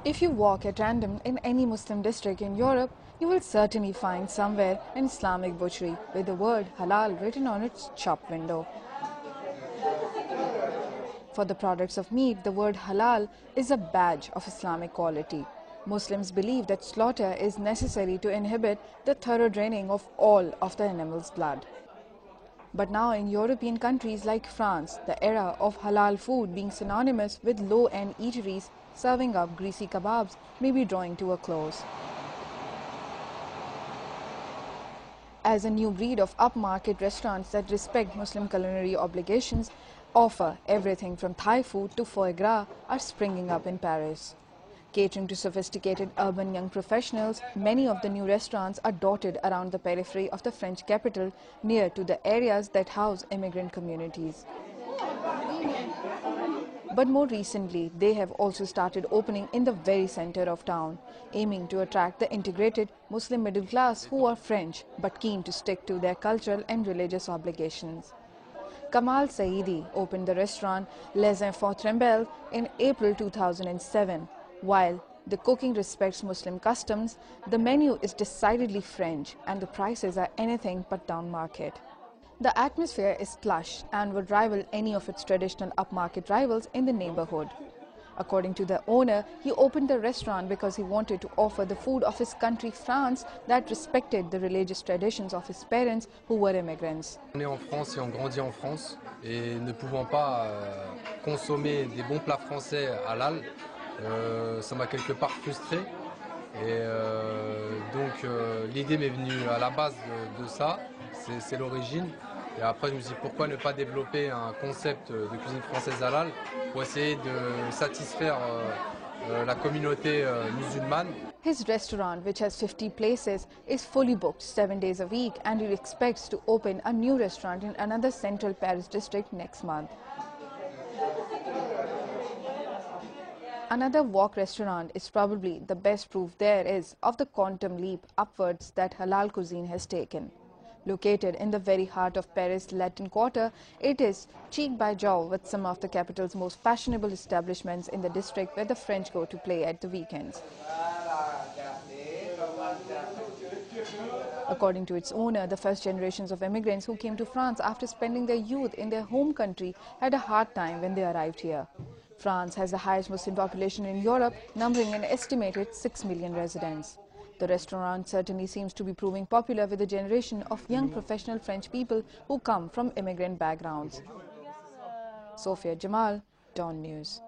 If you walk at random in any Muslim district in Europe, you will certainly find somewhere an Islamic butchery with the word Halal written on its shop window. For the products of meat, the word Halal is a badge of Islamic quality. Muslims believe that slaughter is necessary to inhibit the thorough draining of all of the animal's blood. But now in European countries like France, the era of halal food being synonymous with low-end eateries serving up greasy kebabs may be drawing to a close. As a new breed of upmarket restaurants that respect Muslim culinary obligations offer everything from Thai food to foie gras are springing up in Paris. Catering to sophisticated urban young professionals, many of the new restaurants are dotted around the periphery of the French capital, near to the areas that house immigrant communities. But more recently, they have also started opening in the very center of town, aiming to attract the integrated Muslim middle class who are French but keen to stick to their cultural and religious obligations. Kamal Saidi opened the restaurant Les Enfants Tremblent in April 2007. While the cooking respects Muslim customs, the menu is decidedly French and the prices are anything but down market. The atmosphere is plush and would rival any of its traditional upmarket rivals in the neighborhood. According to the owner, he opened the restaurant because he wanted to offer the food of his country, France, that respected the religious traditions of his parents who were immigrants. On est en France et on grandit en France et ne pouvant pas consommer des bons plats français halal, ça m'a quelque part frustré. Et donc l'idée m'est venue à la base de ça, c'est l'origine. Et après je me suis dit pourquoi ne pas développer un concept de cuisine française halal pour essayer de satisfaire la communauté musulmane. His restaurant, which has 50 places, is fully booked 7 days a week and he expects to open a new restaurant in another central Paris district next month. Another wok restaurant is probably the best proof there is of the quantum leap upwards that halal cuisine has taken. Located in the very heart of Paris' Latin Quarter, it is cheek by jowl with some of the capital's most fashionable establishments in the district where the French go to play at the weekends. According to its owner, the first generations of immigrants who came to France after spending their youth in their home country had a hard time when they arrived here. France has the highest Muslim population in Europe, numbering an estimated 6 million residents. The restaurant certainly seems to be proving popular with a generation of young professional French people who come from immigrant backgrounds. Sophia Jamal, Dawn News.